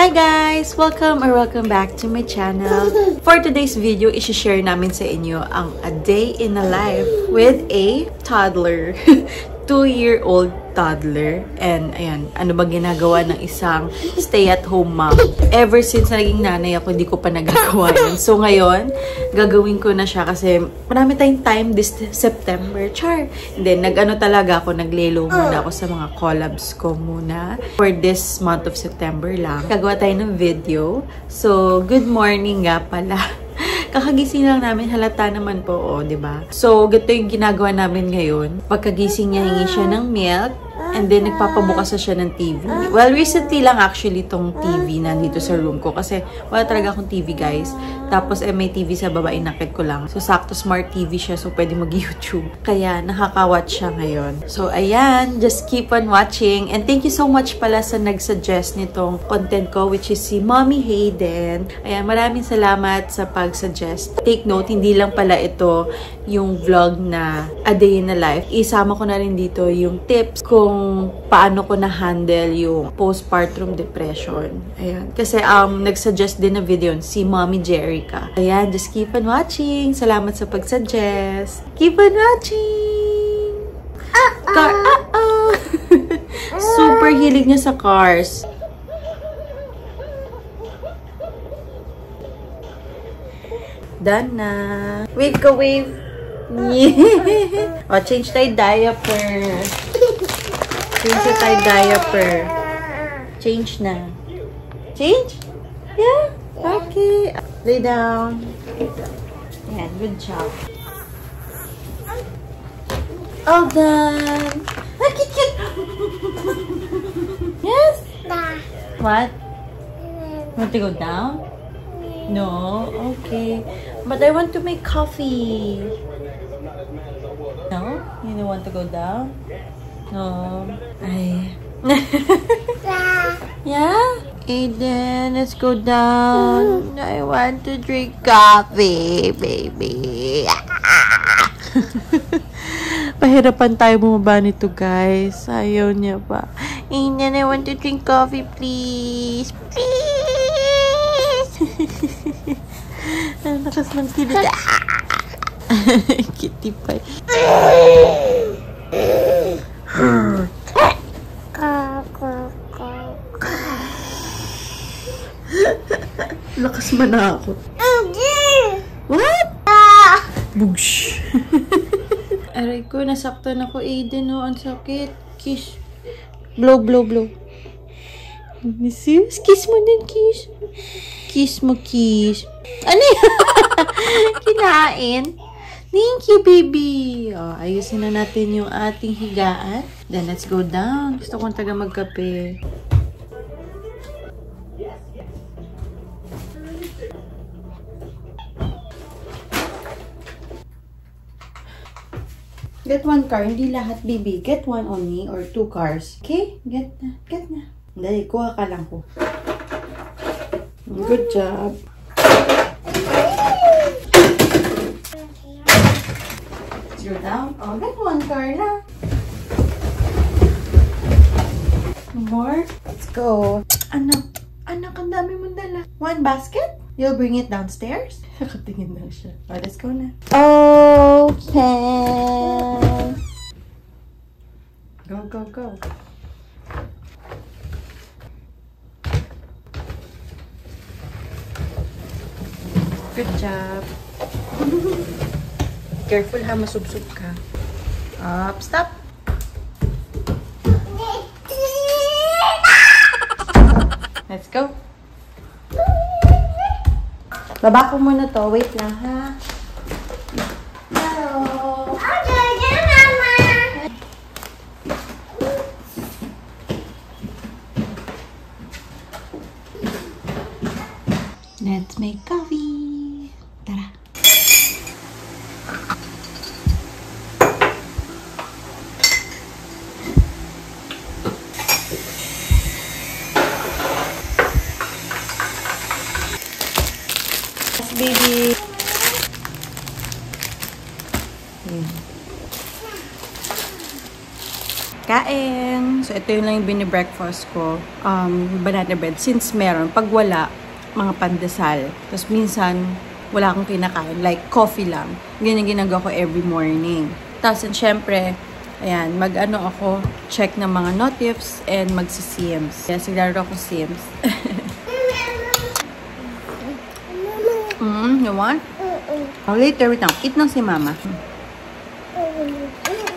Hi guys! Welcome back to my channel. For today's video, i-share namin sa inyo ang a day in a life with a toddler. 2-year-old toddler. And ayan, ano ba ginagawa ng isang stay-at-home mom? Ever since naging nanay ako, hindi ko pa nagagawa yun. So ngayon, gagawin ko na siya kasi marami tayong time this September. Char! And then, nag-ano talaga ako, naglelo muna ako sa mga collabs ko muna. For this month of September lang. Gagawa tayo ng video. So, good morning nga pala. Kakagising lang namin, halata naman po, oh, 'di ba? So, ganito yung ginagawa namin ngayon. Pagkagising niya, hingi siya ng milk, and then nagpapabukas na siya ng TV. Well, recently lang actually tong TV nandito sa room ko kasi wala talaga akong TV, guys. Tapos, may TV sa baba, inakit ko lang. So, sakto smart TV siya, so pwede mag-YouTube. Kaya, nakaka-watch siya ngayon. So, ayan, just keep on watching. And thank you so much pala sa nag-suggest nitong content ko, which is si Mommy Hayden. Ayan, maraming salamat sa pag-suggest. Take note, hindi lang pala ito yung vlog na a day in a life. Isama ko na rin dito yung tips kung paano ko na-handle yung postpartum depression. Ayan. Kasi nag-suggest din na video si Mommy Jerica. Ayan, just keep on watching. Salamat sa pag-suggest. Keep on watching! Super hilig niya sa cars. Done na. Wave ka, wave. Yeah. O, change tayo diaper. Change tayo diaper. Change na. Change? Yeah? Okay. Lay down. Yeah, good job. All done. Ah, cute. Yes? What? Want to go down? No? Okay. But I want to make coffee. No? You don't want to go down? No. Ay. Yeah? Aiden, let's go down. I want to drink coffee, baby. Pahirapan tayo bumaba nito, guys. Ayaw niya pa. Aiden, I want to drink coffee, please. Please. Ang lakas ng kilit. Kitty pie. Lakas manakot. What? Bugsh. Aray ko, nasaktan ako, Aiden. Oh, ang sakit. Kiss. Blow, blow, blow. Kiss mo din, kiss. Kiss mo, kiss. Ano yan? Kinain? Thank you, baby. Oh, ayusin na natin yung ating higaan. Then, let's go down. Gusto kong taga magkape. Get one car. Hindi lahat, baby. Get one only or 2 cars. Okay? Get na. Get na. Dali, kuha ka lang po. Good job. Let's go down. Oh, get one car na. More. Let's go. Anak, ang dami mong dala. One basket? You'll bring it downstairs? Nakatingin lang siya. Oh, let's go na. Okay. Go, go, go. Good job. Careful ha, masubsob ka. Up, stop. Let's go. Baba ko muna to. Wait lang ha. Hello. Let's make coffee. Tara. Yes, baby. Kain! So, ito yung lang yung bini-breakfast ko. Banana bread. Since meron, pag wala, mga pandesal. Tapos minsan, wala akong kinakain. Like, coffee lang. Ganyan ginagawa ko every morning. Tapos, syempre, ayan, mag-ano ako, check ng mga notifs and magsi-Sims. Yes, naglaro ako Sims. You want? Oh, later, wait lang. Eat lang si mama.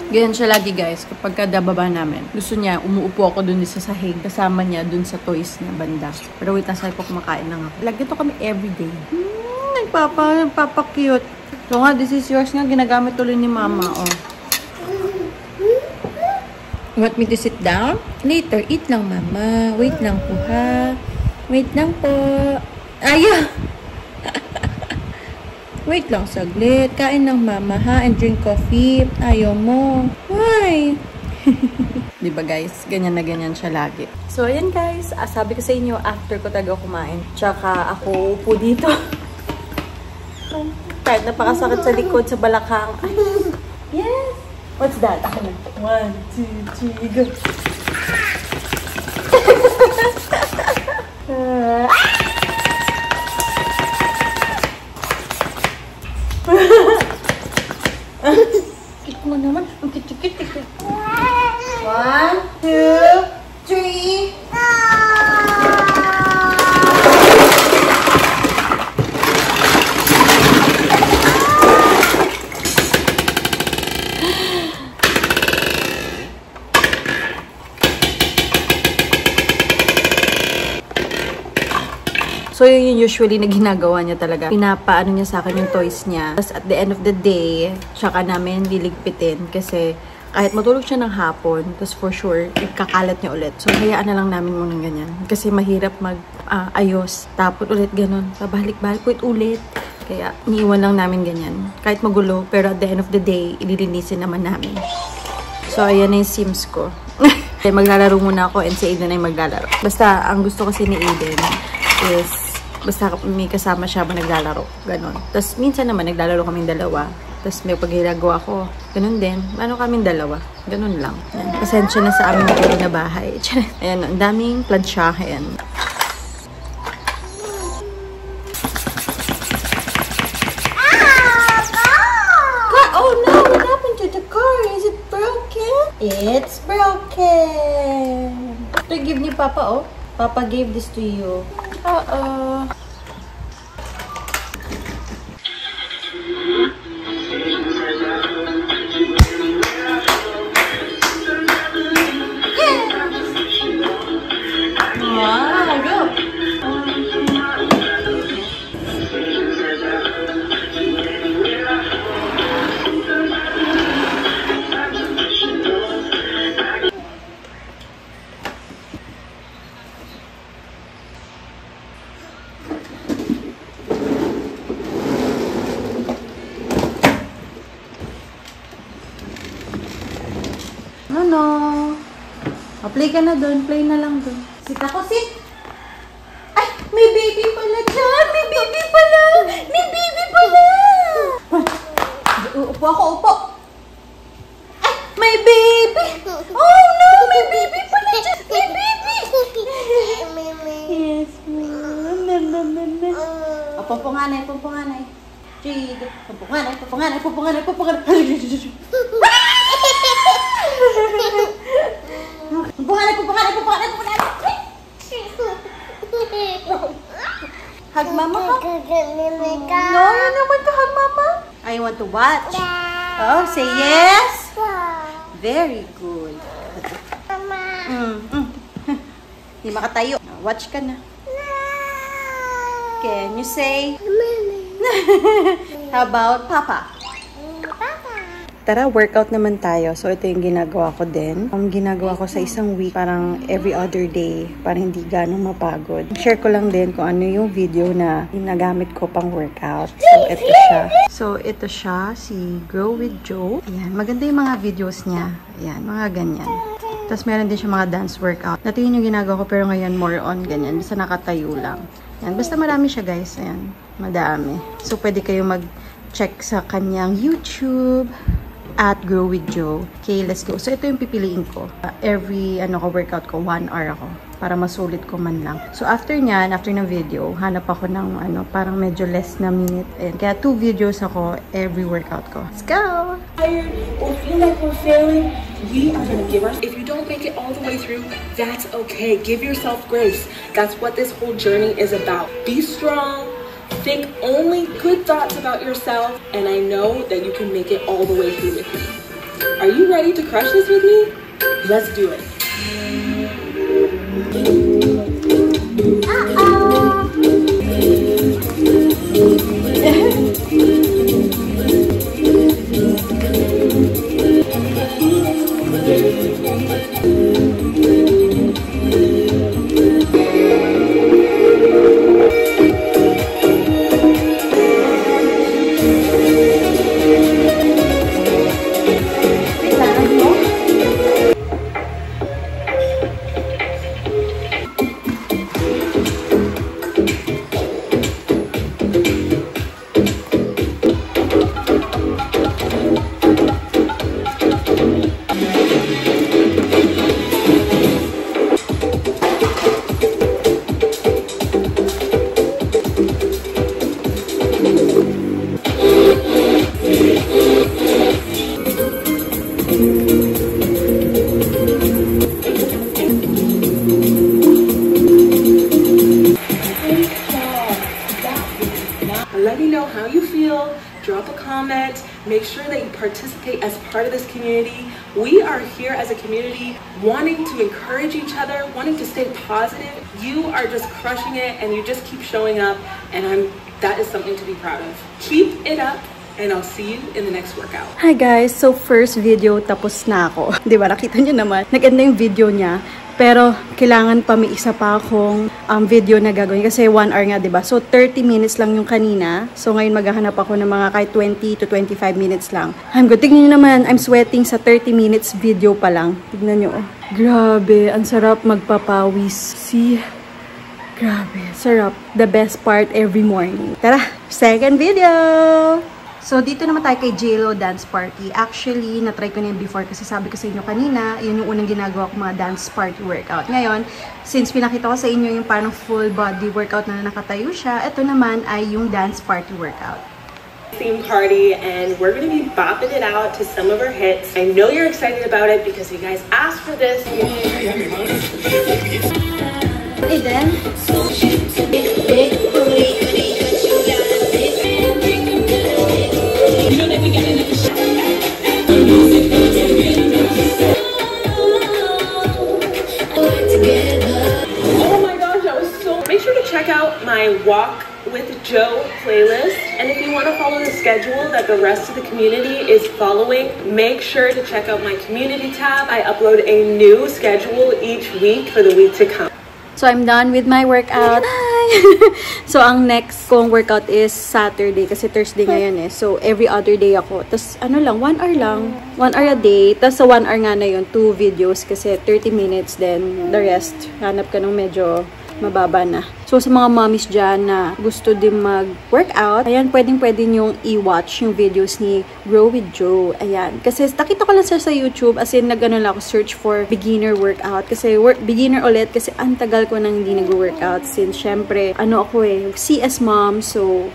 Ganyan siya lagi, guys. Kapag kadababa namin, gusto niya, umuupo ako dun sa sahig. Kasama niya dun sa toys na banda. Pero wait lang, sabi ko kumakain lang ako. Lagi to kami everyday. Nagpapa-cute. So nga, this is yours nga. Ginagamit tuloy ni mama, oh. You want me to sit down? Later, eat lang, mama. Wait lang po, ha? Wait lang po. Ayaw! Wait lang saglit. Kain ng mama, ha? And drink coffee. Ayaw mo. Why? Diba, guys? Ganyan na ganyan siya lagi. So, ayan, guys. Sabi ko sa inyo, after ko talaga kumain. Tsaka ako upo dito. Kahit napakasakit sa likod, sa balakang. Ay, yes! What's that? Ako na. 1, 2, 3, go! Kit mo naman. Ang kit-kit-kit. 1, 2, 3. So, yun yung usually na ginagawa niya talaga. Pinapaano niya sa akin yung toys niya. Tapos, at the end of the day, tsaka namin liligpitin. Kasi, kahit matulog siya ng hapon, tapos for sure, ikakalat niya ulit. So, hayaan na lang namin muna ganyan. Kasi, mahirap mag-ayos. Tapos, ulit ganun. Pabalik-balik ulit. Kaya, iniiwan lang namin ganyan. Kahit magulo, pero at the end of the day, ililinisin naman namin. So, ayan na yung Sims ko. Maglalaro muna ako and si Aiden ay maglalaro. Basta, ang gusto kasi ni Aiden is basta may kasama siya ba naglalaro. Ganon. Tapos minsan naman naglalaro kaming dalawa. Tapos may paghihiragawa ako. Ganon din. Ano kaming dalawa? Ganon lang. Yan. Pasensya na sa aming na bahay. Ayan. Ang daming plansyahin. Oh no! What happened to the car? Is it broken? It's broken. Ito give ni Papa, oh. Papa gave this to you. Uh-oh. Wow, go. No. Play ka na doon. Play na lang doon. Sit ako, sit. Ay, may baby pala dyan. May baby pala. May baby pala. Upo ako, upo. Ay, may baby. Oh, no. May baby pala dyan. May baby. Yes, ma'am. Pumpunganay. Jade. Pumpunganay. Pumpunganay. Hug mama ka? No, you don't want to hug mama? I want to watch. Oh, say yes. Very good. Hindi makatayo. Watch ka na. Can you say? How about Papa? Tara, workout naman tayo. So, ito yung ginagawa ko din. Ginagawa ko sa isang week, parang every other day, para hindi ganong mapagod. Share ko lang din kung ano yung video na ginagamit ko pang workout. So, ito siya. Si Grow with Joe. Ayan, maganda yung mga videos niya. Ayan, mga ganyan. Tapos, meron din siya mga dance workout. Dati yun yung ginagawa ko, pero ngayon more on ganyan. Basta nakatayo lang. Ayan, basta marami siya, guys. Ayan, madami. So, pwede kayo mag-check sa kanyang YouTube. at Grow with Joe. Okay, let's go. So, ito yung pipiliin ko. Every workout ko, 1 hour ako. Para masulit ko man lang. So, after nyan, after ng video, hanap ako ng parang medyo less na minute. And kaya 2 videos ako every workout ko. Let's go! Tired or feel like we're failing, we are going to give ourselves. If you don't make it all the way through, that's okay. Give yourself grace. That's what this whole journey is about. Be strong. Think only good thoughts about yourself. And I know that you can make it all the way through with me. Are you ready to crush this with me? Let's do it. Let me know how you feel. Drop a comment. Make sure that you participate as part of this community. We are here as a community wanting to encourage each other, wanting to stay positive. You are just crushing it and you just keep showing up, and that is something to be proud of. Keep it up. And I'll see you in the next workout. Hi guys! So first video tapos na ako. Di ba? Nakita nyo naman. Naganda yung video niya. Pero kailangan pa may isa pa akong video na gagawin. Kasi 1 hour nga, di ba? So 30 minutes lang yung kanina. So ngayon maghahanap ako ng mga kahit 20 to 25 minutes lang. I'm good. Tignan nyo naman. I'm sweating sa 30 minutes video pa lang. Tignan nyo. Oh. Grabe. Ang sarap magpapawis. See? Grabe. Sarap. The best part every morning. Tara! Second video! So, dito naman tayo kay JLo Dance Party. Actually, na-try ko na yun before kasi sabi ko sa inyo kanina, yun yung unang ginagawa ko mga dance party workout. Ngayon, since pinakita ko sa inyo yung parang full body workout na nakatayo siya, ito naman ay yung dance party workout. Theme party, and we're going to be bopping it out to some of our hits. I know you're excited about it because you guys asked for this. Hey, then. Oh my gosh, that was so... Make sure to check out my Walk with Joe playlist, and if you want to follow the schedule that the rest of the community is following, make sure to check out my community tab. I upload a new schedule each week for the week to come. So, I'm done with my workout. So, ang next kong workout is Saturday kasi Thursday ngayon eh. So, every other day ako. Tapos, 1 hour lang. 1 hour a day. Tapos, sa 1 hour nga na yun, 2 videos kasi 30 minutes. Then, the rest, hanap ka ng medyo mababa na. So, sa mga mommies dyan na gusto din mag-workout, ayan, pwedeng-pwede nyong i-watch yung videos ni Grow with Joe. Ayan. Kasi, nakita ko lang sa YouTube, as in, nag-ano lang ako, search for beginner workout. Kasi, beginner ulit, kasi ang tagal ko nang hindi nag-workout. Since, syempre, ako CS mom, so,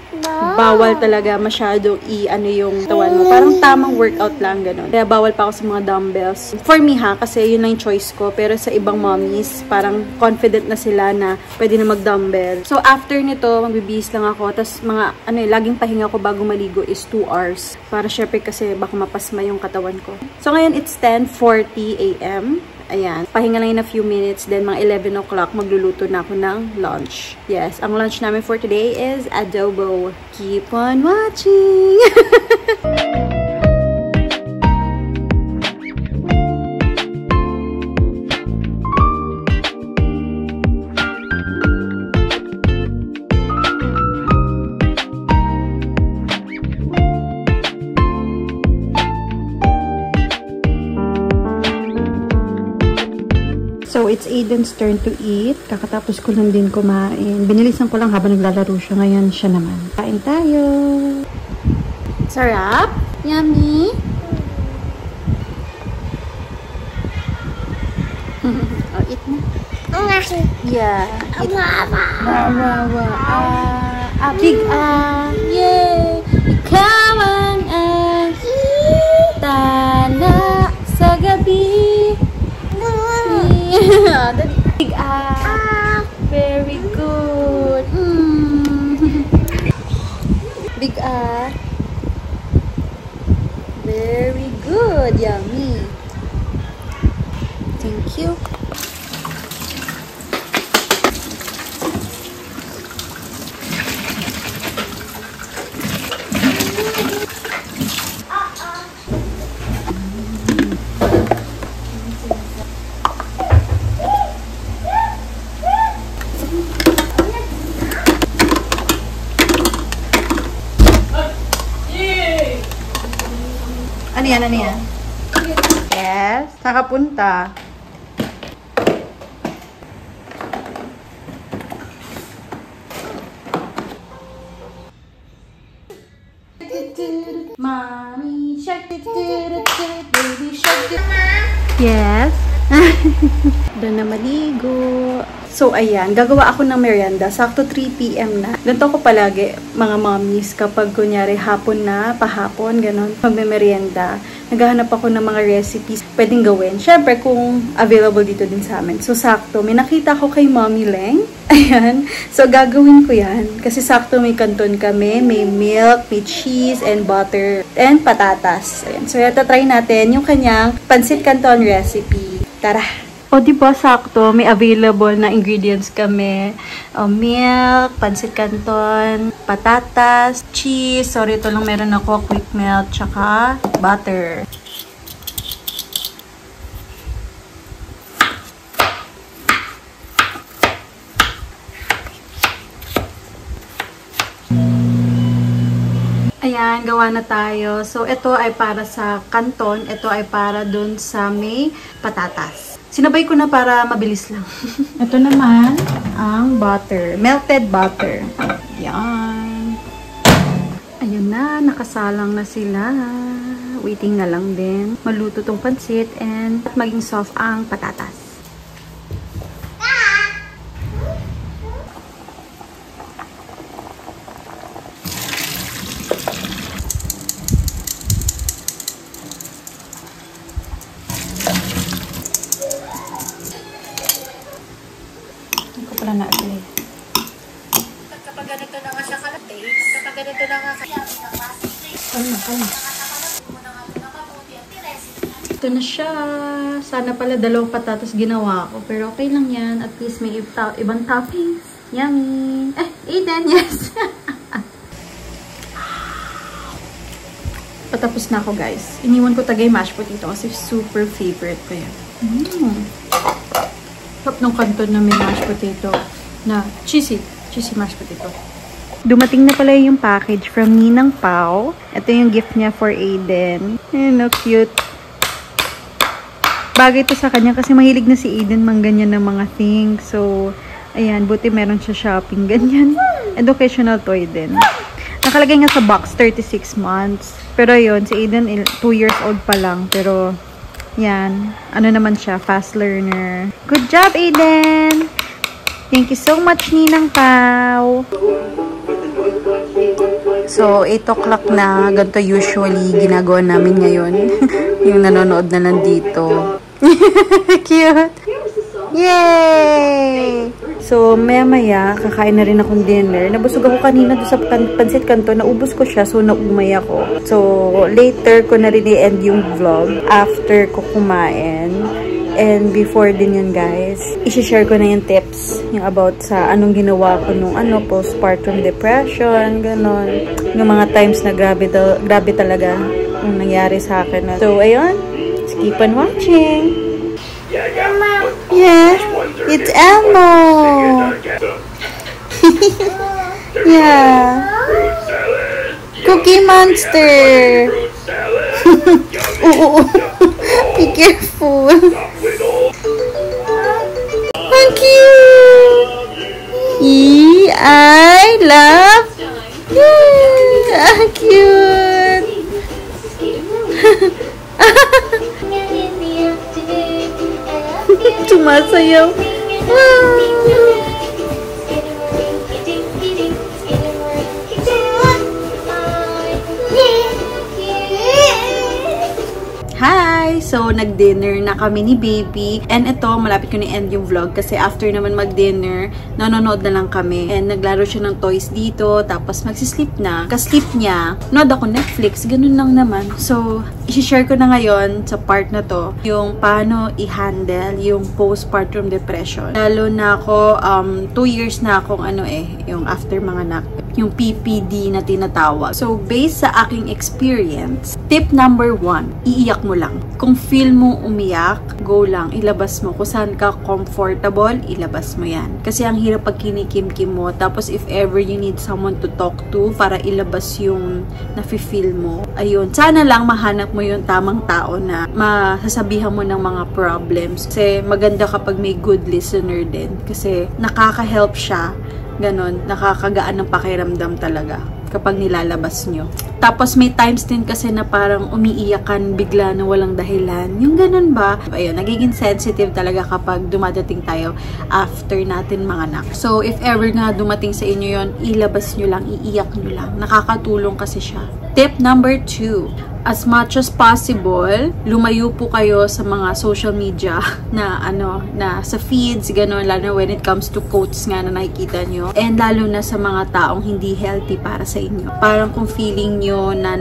bawal talaga masyado yung tawan mo. Parang tamang workout lang, ganun. Kaya, bawal pa ako sa mga dumbbells. For me, kasi yun lang yung choice ko. Pero sa ibang mommies, parang confident na sila na pwede na mag-dumbbell. So, after nito, magbibihis lang ako. Tapos, laging pahinga ko bago maligo is 2 hours. Para syempre kasi baka mapasma yung katawan ko. So, ngayon, it's 10:40 a.m. Ayan. Pahinga lang in a few minutes. Then, mga 11 o'clock, magluluto na ako ng lunch. Yes, ang lunch namin for today is adobo. Keep on watching! So, it's Aiden's turn to eat. Kakatapos ko lang din kumain. Binilisan ko lang habang naglalaro siya. Ngayon, siya naman. Kain tayo! Sarap? Yummy? Oh, eat na. Yeah. Eat. Big yay! Come on, tala sa gabi. Big very good. Big very good. Yummy. Thank you. Ano yan? Ano yan? Yes. Saan ka punta? Mommy shark, baby shark. Yes. Doon na maligo. So, ayan. Gagawa ako ng merienda. Sakto 3 PM na. Ganito ko palagi, mga mommies, kapag kunyari hapon na, pahapon, ganon, magme-merienda. Naghahanap ako ng mga recipes pwedeng gawin. Syempre, kung available dito din sa amin. So, sakto. May nakita ko kay Mommy Leng. Ayan. So, gagawin ko yan. Kasi sakto may kanton kami. May milk, may cheese, and butter, and patatas. Ayan. So, ito try natin yung kanyang pansit canton recipe. Tara! O, diba, sakto, may available na ingredients kami. Milk, pansit canton, patatas, cheese. Sorry, ito lang meron ako, quick melt, tsaka butter. Ayan, gawa na tayo. So, ito ay para sa canton. Ito ay para dun sa may patatas. Sinabay ko na para mabilis lang. Ito naman, ang butter. Melted butter. Yan. Ayun na, nakasalang na sila. Waiting na lang din. Maluto tong pansit and maging soft ang patatas. Na ugly. Kapag ganito na nga siya kalate, kapag ganito na nga kaya Kalma. Ito na siya. Sana pala 2 patatas ginawa ko. Pero okay lang yan. At least may ibang toppings. Yummy. Aiden, yes. Patapos na ako, guys. Iniwan ko tagay mashed potato kasi super favorite ko yan. Sarap ng kanton na may mashed potato na cheesy mashed potato. Dumating na pala yung package from Ninang Pao. Ito yung gift niya for Aiden. Ayan, no, cute. Bagay ito sa kanya kasi mahilig na si Aiden mang ganyan ng mga things. So, ayan, buti meron siya shopping ganyan. Educational toy din. Nakalagay nga sa box, 36 months. Pero yun, si Aiden 2 years old pa lang. Pero, yan. Ano naman siya? Fast learner. Good job, Aiden! Thank you so much, Ninang Pao! So, 8 o'clock na. Ganito usually ginagawa namin ngayon. Yung nanonood na nandito. Cute! Yay! So, maya-maya, kakain na rin akong dinner. Nabusog ako kanina doon sa pansit canton. Naubos ko siya, so naumay ako. So, later ko na rin i-end yung vlog after ko kumain. And before din yun, guys, i-share ko na yung tips yung about sa anong ginawa ko nung postpartum depression, ganon. Yung mga times na grabe talaga yung nangyari sa akin. So, ayun. Let's keep on watching. Yes, it's Elmo. Yeah. Cookie Monster. Be careful. Thank you. I love. Yeah, cute. Sumasayaw. Hi! So, nag-dinner na kami ni baby. And ito, malapit ko na-end yung vlog kasi after naman mag-dinner, nanonood na lang kami. And naglaro siya ng toys dito, tapos magsisleep na. Kasleep niya, nood ako Netflix, ganun lang naman. So, i-share ko na ngayon sa part na to, yung paano i-handle yung postpartum depression. Lalo na ako, 2 years na akong yung after mga anak, yung PPD na tinatawag. So, based sa aking experience, tip number 1, iiyak mo lang. Kung feel mo umiyak, go lang, ilabas mo. Kung saan ka comfortable, ilabas mo yan. Kasi ang hirap pag kinikim-kim mo. Tapos, if ever you need someone to talk to para ilabas yung nafe-feel mo, ayun. Sana lang mahanap mo yung tamang tao na masasabihan mo ng mga problems. Kasi maganda kapag may good listener din. Kasi nakaka-help siya. Ganon, nakakagaan ng pakiramdam talaga kapag nilalabas nyo. Tapos may times din kasi na parang umiiyakan bigla na walang dahilan. Yung ganon ba? Ayun, nagiging sensitive talaga kapag dumadating tayo after natin mga anak. So, if ever nga dumating sa inyo yon, ilabas nyo lang, iiyak nyo lang. Nakakatulong kasi siya. Tip number 2. As much as possible, lumayo po kayo sa mga social media na na sa feeds, gano'n, lalo when it comes to quotes nga na nakikita nyo. And lalo na sa mga taong hindi healthy para sa inyo. Parang kung feeling nyo na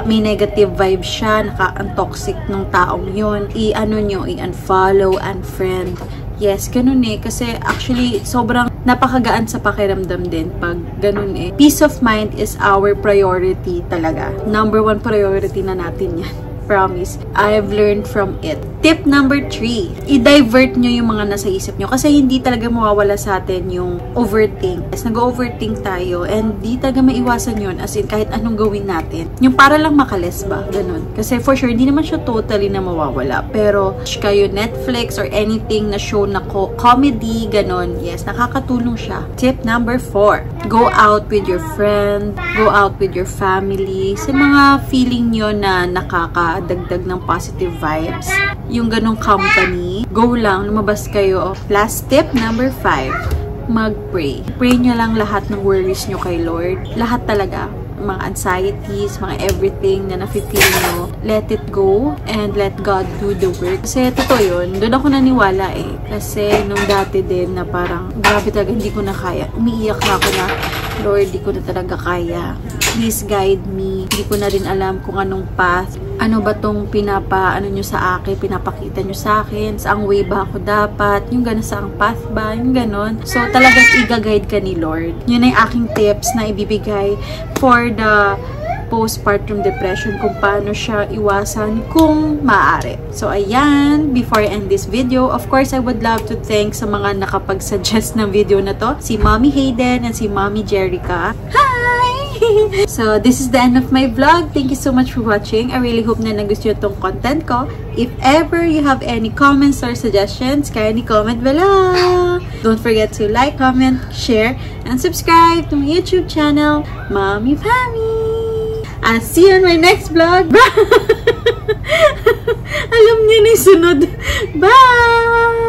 may negative vibe siya, ang toxic ng taong yun, i-unfollow, unfriend. Yes, ganun kasi actually, sobrang napakagaan sa pakiramdam din pag ganun Peace of mind is our priority talaga. Number 1 priority na natin yan. Promise. I've learned from it. Tip number 3. I-divert nyo yung mga nasa isip nyo. Kasi hindi talaga mawawala sa atin yung overthink. Yes, nag-overthink tayo and di talaga maiwasan yun. As in, kahit anong gawin natin. Yung para lang makalis ba? Ganun. Kasi for sure, hindi naman siya totally na mawawala. Pero, kayo Netflix or anything na show na comedy, ganun. Yes, nakakatulong siya. Tip number 4. Go out with your friend. Go out with your family. Sa mga feeling nyo na nakakadagdag ng positive vibes. Yung ganong company, go lang, lumabas kayo. Last tip, number 5, mag-pray. Pray nyo lang lahat ng worries nyo kay Lord. Lahat talaga. Mga anxieties, mga everything na nafe-feel nyo. Let it go and let God do the work. Kasi totoo yun. Doon ako naniwala Kasi nung dati din na parang, grabe talaga, hindi ko na kaya. Umiiyak na ako na, Lord, di ko na talaga kaya. Please guide me. Hindi ko na rin alam kung anong path. Ano ba tong pinapakita nyo sa akin? Saang way ba ako dapat? Yung gano'n, saang path ba? Yung gano'n. So, talagang i-guide ka ni Lord. Yun ay aking tips na ibibigay for the postpartum depression, kung paano siya iwasan kung maaari. So, ayan. Before I end this video, of course, I would love to thank sa mga nakapag-suggest ng video na to. Si Mommy Hayden and si Mommy Jerica. Hi! So, this is the end of my vlog. Thank you so much for watching. I really hope na nagustuhan tong content ko. If ever you have any comments or suggestions, kindly comment below. Don't forget to like, comment, share, and subscribe to my YouTube channel, Mommy Family. I'll see you in my next vlog. Alam niyo na yung sunod. Bye!